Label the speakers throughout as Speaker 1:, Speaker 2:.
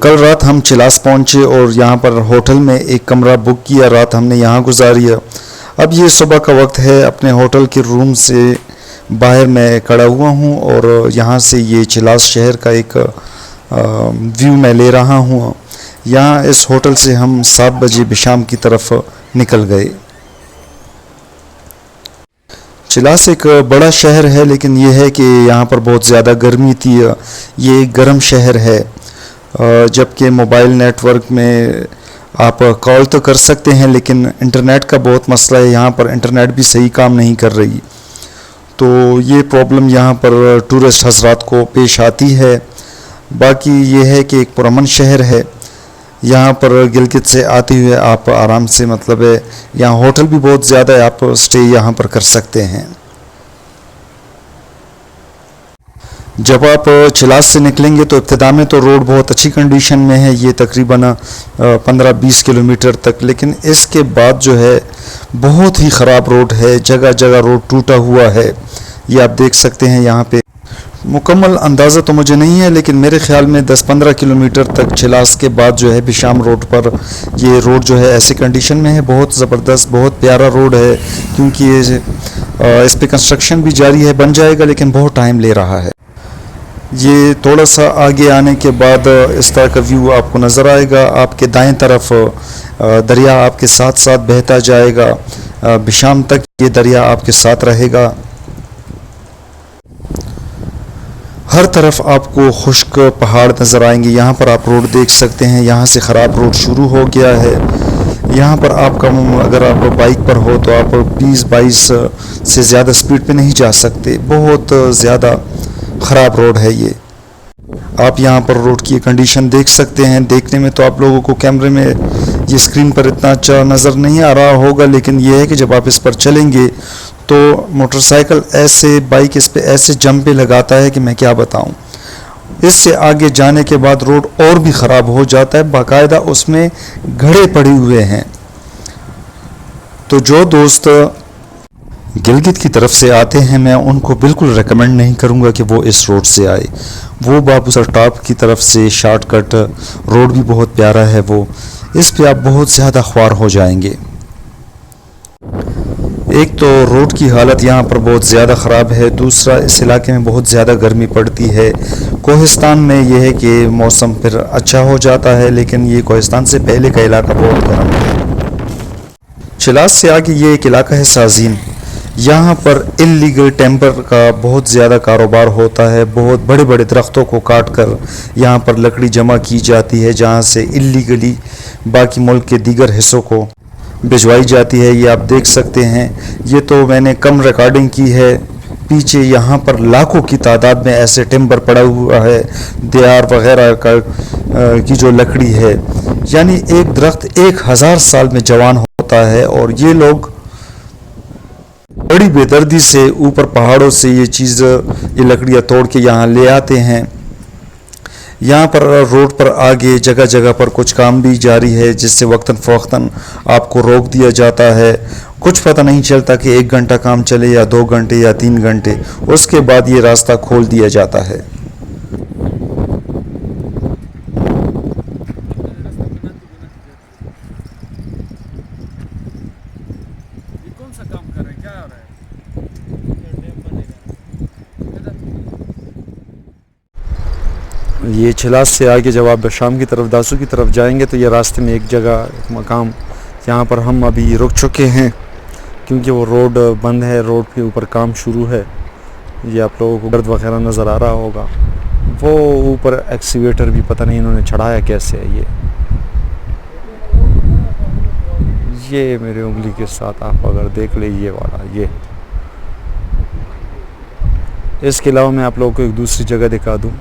Speaker 1: कल रात हम चिलास पहुंचे और यहाँ पर होटल में एक कमरा बुक किया, रात हमने यहाँ गुजारी है। अब ये सुबह का वक्त है, अपने होटल के रूम से बाहर मैं खड़ा हुआ हूँ और यहाँ से ये चिलास शहर का एक व्यू मैं ले रहा हूँ। यहाँ इस होटल से हम 7 बजे बिशाम की तरफ निकल गए। चिलास एक बड़ा शहर है, लेकिन ये है कि यहाँ पर बहुत ज़्यादा गर्मी थी। ये एक गर्म शहर है, जबकि मोबाइल नेटवर्क में आप कॉल तो कर सकते हैं, लेकिन इंटरनेट का बहुत मसला है। यहाँ पर इंटरनेट भी सही काम नहीं कर रही, तो ये प्रॉब्लम यहाँ पर टूरिस्ट हजरात को पेश आती है। बाकी ये है कि एक पुरअमन शहर है। यहाँ पर गिलगित से आते हुए आप आराम से, मतलब है यहाँ होटल भी बहुत ज़्यादा है, आप स्टे यहाँ पर कर सकते हैं। जब आप चिलास से निकलेंगे तो इब्तिदा में तो रोड बहुत अच्छी कंडीशन में है, ये तकरीबन 15-20 किलोमीटर तक, लेकिन इसके बाद जो है बहुत ही ख़राब रोड है, जगह जगह रोड टूटा हुआ है। ये आप देख सकते हैं यहाँ पे। मुकम्मल अंदाज़ा तो मुझे नहीं है, लेकिन मेरे ख़्याल में 10-15 किलोमीटर तक चिलास के बाद जो है बिशाम रोड पर ये रोड जो है ऐसी कंडीशन में है, बहुत ज़बरदस्त, बहुत प्यारा रोड है। क्योंकि ये इस पर कंस्ट्रक्शन भी जारी है, बन जाएगा, लेकिन बहुत टाइम ले रहा है। ये थोड़ा सा आगे आने के बाद इस तरह का व्यू आपको नज़र आएगा। आपके दाएं तरफ दरिया आपके साथ साथ बहता जाएगा, बिशाम तक ये दरिया आपके साथ रहेगा। हर तरफ आपको खुश्क पहाड़ नज़र आएंगे। यहाँ पर आप रोड देख सकते हैं, यहाँ से ख़राब रोड शुरू हो गया है। यहाँ पर आपका, अगर आप बाइक पर हो तो आप 20-22 से ज़्यादा स्पीड पे नहीं जा सकते, बहुत ज़्यादा ख़राब रोड है ये। आप यहाँ पर रोड की कंडीशन देख सकते हैं। देखने में तो आप लोगों को कैमरे में, ये स्क्रीन पर इतना अच्छा नज़र नहीं आ रहा होगा, लेकिन ये है कि जब आप इस पर चलेंगे तो मोटरसाइकिल ऐसे, बाइक इस पे ऐसे जंप पे लगाता है कि मैं क्या बताऊं। इससे आगे जाने के बाद रोड और भी ख़राब हो जाता है, बाकायदा उसमें गड्ढे पड़े हुए हैं। तो जो दोस्त गिलगित की तरफ से आते हैं, मैं उनको बिल्कुल रेकमेंड नहीं करूंगा कि वो इस रोड से आए। वो बाबूसर टॉप की तरफ से शॉर्टकट रोड भी बहुत प्यारा है, वो इस पे आप बहुत ज़्यादा ख्वार हो जाएंगे। एक तो रोड की हालत यहाँ पर बहुत ज़्यादा ख़राब है, दूसरा इस इलाके में बहुत ज़्यादा गर्मी पड़ती है। कोहिस्तान में यह है कि मौसम फिर अच्छा हो जाता है, लेकिन ये कोहिस्तान से पहले का इलाका बहुत गर्म है। चिलास से आगे ये एक इलाका है साजीन। यहाँ पर इल्लीगल टेम्पर का बहुत ज़्यादा कारोबार होता है। बहुत बड़े बड़े दरख्तों को काट कर यहाँ पर लकड़ी जमा की जाती है, जहाँ से इल्लीगली बाकी मुल्क के दीगर हिस्सों को भिजवाई जाती है। ये आप देख सकते हैं। ये तो मैंने कम रिकॉर्डिंग की है। पीछे यहाँ पर लाखों की तादाद में ऐसे टिम्बर पड़ा हुआ है, देयार वगैरह का की जो लकड़ी है, यानी एक दरख्त 1000 साल में जवान होता है। और ये लोग बड़ी बेदर्दी से ऊपर पहाड़ों से ये लकड़ियाँ तोड़ के यहाँ ले आते हैं। यहाँ पर रोड पर आगे जगह जगह पर कुछ काम भी जारी है, जिससे वक्तन फ़वक्तन आपको रोक दिया जाता है। कुछ पता नहीं चलता कि 1 घंटा काम चले या 2 घंटे या 3 घंटे, उसके बाद ये रास्ता खोल दिया जाता है।
Speaker 2: कौन सा काम कर रहे हैं, क्या हो रहा है?
Speaker 1: ये चिलास से आगे जब आप शाम की तरफ, दासू की तरफ जाएंगे तो ये रास्ते में एक जगह, एक मकाम, यहाँ पर हम अभी रुक चुके हैं क्योंकि वो रोड बंद है। रोड के ऊपर काम शुरू है। ये आप लोगों को गर्द वगैरह नज़र आ रहा होगा। वो ऊपर एक्सीवेटर भी पता नहीं इन्होंने चढ़ाया कैसे है। ये मेरी उंगली के साथ आप अगर देख ले, ये वाला, ये। इसके अलावा मैं आप लोगों को एक दूसरी जगह दिखा दूँ।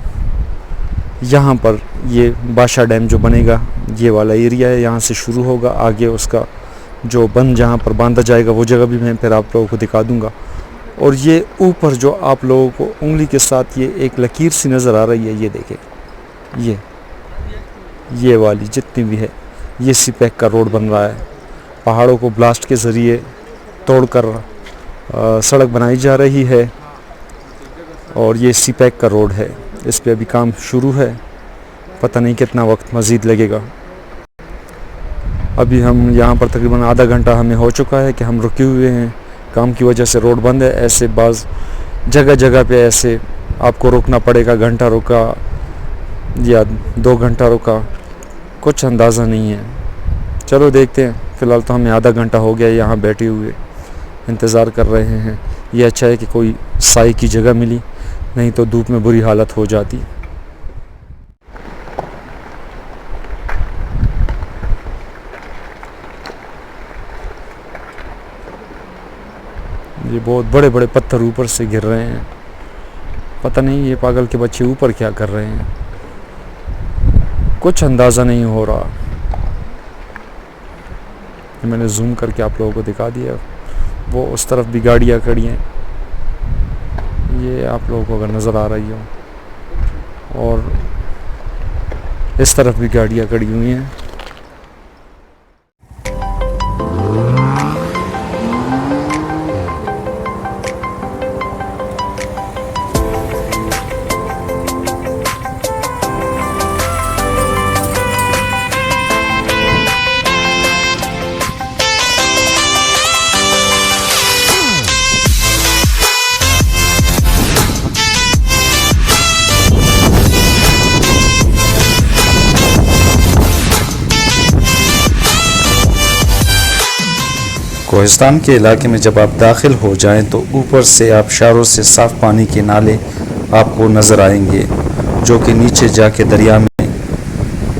Speaker 1: यहाँ पर ये बादशाह डैम जो बनेगा, ये वाला एरिया है, यहाँ से शुरू होगा। आगे उसका जो बंद, जहाँ पर बांधा जाएगा, वो जगह भी मैं फिर आप लोगों को दिखा दूँगा। और ये ऊपर जो आप लोगों को उंगली के साथ ये एक लकीर सी नज़र आ रही है, ये देखें, ये वाली जितनी भी है, ये सीपैक का रोड बन रहा है। पहाड़ों को ब्लास्ट के ज़रिए तोड़कर सड़क बनाई जा रही है और ये सीपैक का रोड है। इस पे अभी काम शुरू है।
Speaker 3: पता नहीं कितना वक्त मज़ीद लगेगा। अभी हम यहाँ पर तकरीबन आधा घंटा हमें हो चुका है कि हम रुके हुए हैं, काम की वजह से रोड बंद है। ऐसे बाज़ जगह जगह पे ऐसे आपको रुकना पड़ेगा, घंटा रुका या 2 घंटा रुका, कुछ अंदाज़ा नहीं है। चलो देखते हैं, फ़िलहाल तो हमें आधा घंटा हो गया यहाँ बैठे हुए इंतज़ार कर रहे हैं। ये अच्छा है कि कोई साई की जगह मिली, नहीं तो धूप में बुरी हालत हो जाती। ये बहुत बड़े बड़े पत्थर ऊपर से गिर रहे हैं, पता नहीं ये पागल के बच्चे ऊपर क्या कर रहे हैं, कुछ अंदाज़ा नहीं हो रहा। मैंने जूम करके आप लोगों को दिखा दिया। वो उस तरफ भी गाड़ियाँ खड़ी हैं, ये आप लोगों को अगर नज़र आ रही हो, और इस तरफ भी गाड़ियाँ खड़ी हुई हैं।
Speaker 1: कोहिस्तान के इलाके में जब आप दाखिल हो जाएं तो ऊपर से आबशारों से साफ़ पानी के नाले आपको नज़र आएंगे जो कि नीचे जाके दरिया में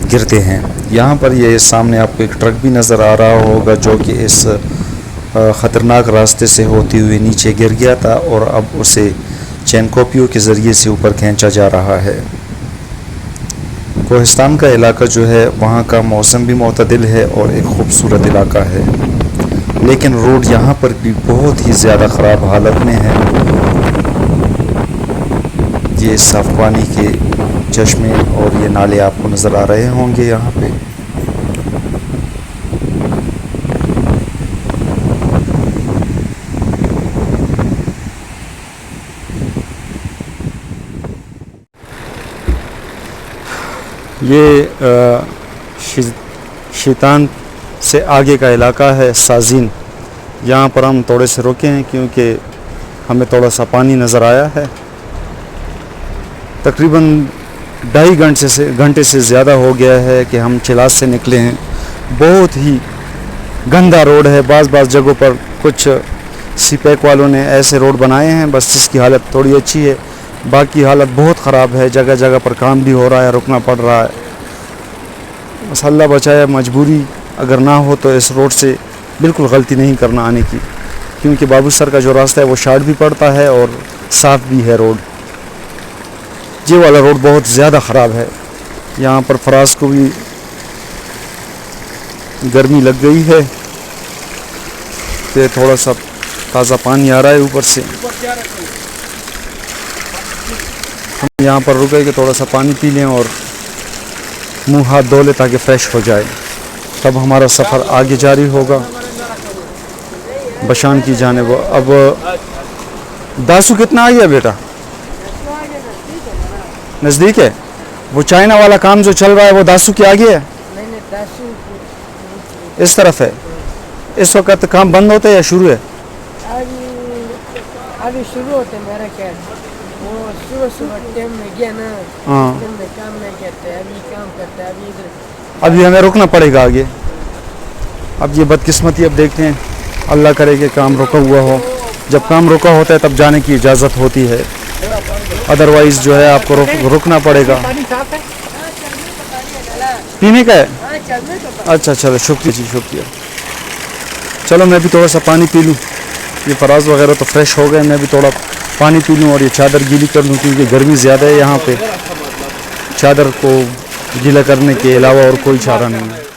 Speaker 1: गिरते हैं। यहाँ पर ये सामने आपको एक ट्रक भी नज़र आ रहा होगा जो कि इस ख़तरनाक रास्ते से होती हुई नीचे गिर गया था और अब उसे चैनकोपियों के ज़रिए से ऊपर खींचा जा रहा है। कोहिस्तान का इलाका जो है वहाँ का मौसम भी मुतदिल है और एक ख़ूबसूरत इलाका है, लेकिन रोड यहाँ पर भी बहुत ही ज़्यादा ख़राब हालत में है। ये साफ़ पानी के चश्मे और ये नाले आपको नज़र आ रहे होंगे यहाँ पे।
Speaker 3: ये शैतान से आगे का इलाका है साजीन। यहाँ पर हम थोड़े से रुके हैं क्योंकि हमें थोड़ा सा पानी नज़र आया है। तकरीबन 2.5 घंटे से ज़्यादा हो गया है कि हम चिलास से निकले हैं। बहुत ही गंदा रोड है। बाज़ जगहों पर कुछ सीपैक वालों ने ऐसे रोड बनाए हैं बस जिसकी हालत थोड़ी अच्छी है, बाकी हालत बहुत ख़राब है। जगह जगह पर काम भी हो रहा है, रुकना पड़ रहा है। बस अल्लाह बचाए, मजबूरी अगर ना हो तो इस रोड से बिल्कुल गलती नहीं करना आने की, क्योंकि बाबू सर का जो रास्ता है वो शार्ट भी पड़ता है और साफ़ भी है रोड। ये वाला रोड बहुत ज़्यादा ख़राब है। यहाँ पर फराज को भी गर्मी लग गई है, फिर थोड़ा सा ताज़ा पानी आ रहा है ऊपर से। हम यहाँ पर रुके कि थोड़ा सा पानी पी लें और मुंह हाथ धो लें ताकि फ़्रेश हो जाए, तब हमारा सफ़र आगे जारी होगा बशान की जानिब। अब दासू कितना आ गया बेटा? नज़दीक है। वो चाइना वाला काम जो चल रहा है वो दासू के आगे है?
Speaker 4: नहीं, दासू
Speaker 3: इस तरफ है। इस वक्त काम बंद होता है या शुरू है?
Speaker 4: अभी शुरू होते मेरा ख्याल। वो सुबह टाइम में गया ना,
Speaker 3: हाँ,
Speaker 4: टाइम में काम नहीं करते, अभी काम करते, अभी इधर
Speaker 3: अभी हमें रुकना पड़ेगा आगे। अब ये बदकिस्मती, अब देखते हैं, अल्लाह करे कि काम रुका हुआ हो। जब काम रुका होता है तब जाने की इजाज़त होती है, अदरवाइज़ जो है आपको रुकना पड़ेगा। पीने का है? अच्छा चलो, शुक्रिया जी, शुक्रिया। चलो मैं भी थोड़ा सा पानी पी लूँ। ये फराज वगैरह तो फ्रेश हो गए, मैं भी थोड़ा पानी पी लूँ और ये चादर गीली कर लूँ क्योंकि गर्मी ज़्यादा है यहाँ पे। चादर को गीला करने के अलावा और कोई चारा नहीं है।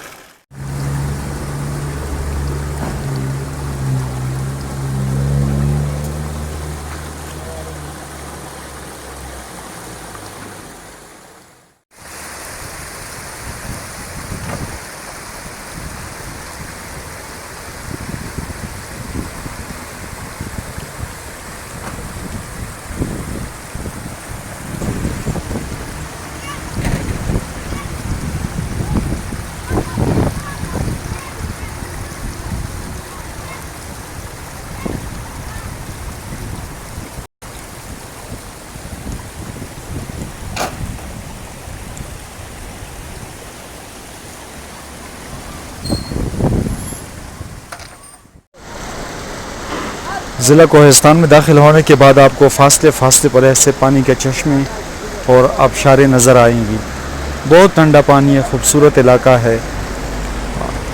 Speaker 3: ज़िला कोहिस्तान में दाखिल होने के बाद आपको फासले फासले पर ऐसे पानी के चश्मे और आबशारें नज़र आएंगी। बहुत ठंडा पानी है, खूबसूरत इलाका है।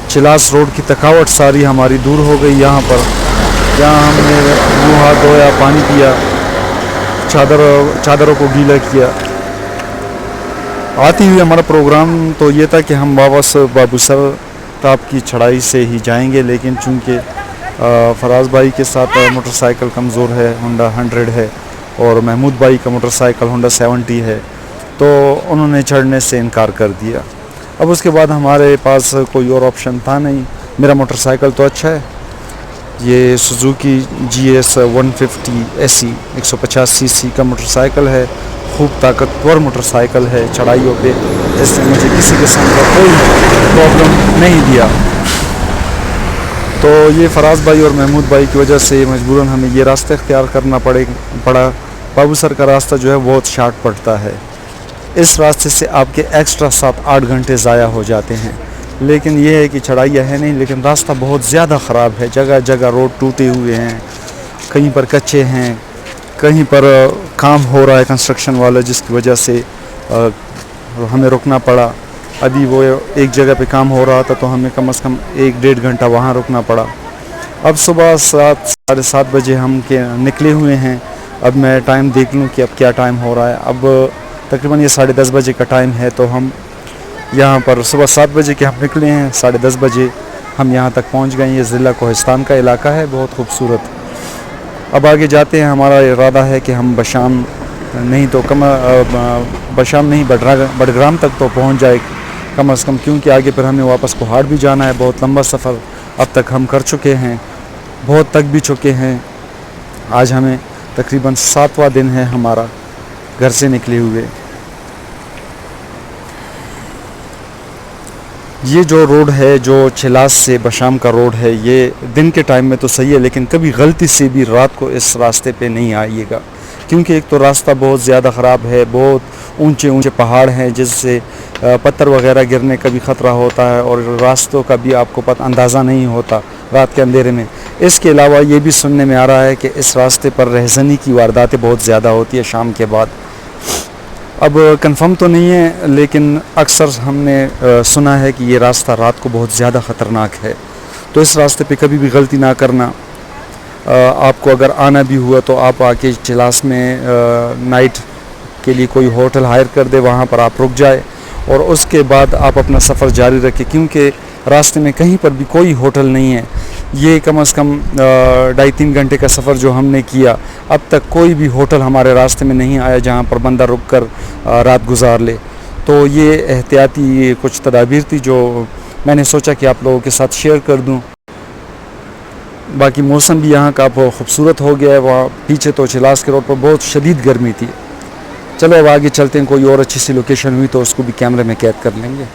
Speaker 3: चिलास रोड की थकावट सारी हमारी दूर हो गई यहाँ पर, जहाँ हमने मुँह हाथ धोया, पानी पिया, चादरों को गीला किया। आती हुई हमारा प्रोग्राम तो ये था कि हम वापस बाबूसर टॉप की चढ़ाई से ही जाएंगे, लेकिन चूँकि फराज भाई के साथ मोटरसाइकिल कमज़ोर है, होंडा 100 है, और महमूद भाई का मोटरसाइकिल होंडा 70 है, तो उन्होंने चढ़ने से इनकार कर दिया। अब उसके बाद हमारे पास कोई और ऑप्शन था नहीं। मेरा मोटरसाइकिल तो अच्छा है, ये सुजुकी GS 150 SE 150 cc का मोटरसाइकिल है, खूब ताकतवर मोटरसाइकिल है। चढ़ाइयों पे इसने मुझे किसी किस्म का कोई प्रॉब्लम नहीं दिया। तो ये फराज भाई और महमूद भाई की वजह से मजबूरन हमें ये रास्ता इख्तियार करना पड़ा। बाबूसर का रास्ता जो है बहुत शार्ट पड़ता है। इस रास्ते से आपके एक्स्ट्रा 7-8 घंटे ज़ाया हो जाते हैं। लेकिन ये है कि चढ़ाइयाँ है नहीं, लेकिन रास्ता बहुत ज़्यादा ख़राब है। जगह जगह रोड टूटे हुए हैं, कहीं पर कच्चे हैं, कहीं पर काम हो रहा है कंस्ट्रक्शन वाला, जिसकी वजह से हमें रुकना पड़ा। अभी वो एक जगह पे काम हो रहा था तो हमें कम से कम 1-1.5 घंटा वहाँ रुकना पड़ा। अब सुबह 7-7:30 बजे हम के निकले हुए हैं। अब मैं टाइम देख लूँ कि अब क्या टाइम हो रहा है। अब तकरीबन ये 10:30 बजे का टाइम है, तो हम यहाँ पर सुबह 7 बजे के हम निकले हैं, 10:30 बजे हम यहाँ तक पहुँच गए। ये ज़िला कोहिस्तान का इलाका है, बहुत खूबसूरत। अब आगे जाते हैं। हमारा इरादा है कि हम बशाम नहीं तो बडग्राम तक तो पहुँच जाए कम से कम, क्योंकि आगे फिर हमें वापस पहाड़ भी जाना है। बहुत लंबा सफ़र अब तक हम कर चुके हैं, बहुत थक भी चुके हैं। आज हमें तकरीबन 7वां दिन है हमारा घर से निकले हुए। ये जो रोड है, जो चिलास से बशाम का रोड है, ये दिन के टाइम में तो सही है, लेकिन कभी गलती से भी रात को इस रास्ते पे नहीं आइएगा, क्योंकि एक तो रास्ता बहुत ज़्यादा ख़राब है, बहुत ऊंचे ऊंचे पहाड़ हैं, जिससे पत्थर वगैरह गिरने का भी ख़तरा होता है, और रास्तों का भी आपको अंदाज़ा नहीं होता रात के अंधेरे में। इसके अलावा ये भी सुनने में आ रहा है कि इस रास्ते पर रहज़नी की वारदातें बहुत ज़्यादा होती है शाम के बाद। अब कंफर्म तो नहीं है, लेकिन अक्सर हमने सुना है कि ये रास्ता रात को बहुत ज़्यादा ख़तरनाक है। तो इस रास्ते पे कभी भी गलती ना करना। आपको अगर आना भी हुआ तो आप आके चिलास में नाइट के लिए कोई होटल हायर कर दे, वहाँ पर आप रुक जाए और उसके बाद आप अपना सफ़र जारी रखें, क्योंकि रास्ते में कहीं पर भी कोई होटल नहीं है। ये कम से कम 2.5-3 घंटे का सफ़र जो हमने किया, अब तक कोई भी होटल हमारे रास्ते में नहीं आया जहाँ पर बंदा रुक कर रात गुजार ले। तो ये एहतियाती कुछ तदाबीर थी जो मैंने सोचा कि आप लोगों के साथ शेयर कर दूँ। बाकी मौसम भी यहाँ का खूबसूरत हो गया है। वहाँ पीछे तो चिलास के रोड पर बहुत शदीद गर्मी थी। चलो अब आगे चलते हैं, कोई और अच्छी सी लोकेशन हुई तो उसको भी कैमरे में कैद कर लेंगे।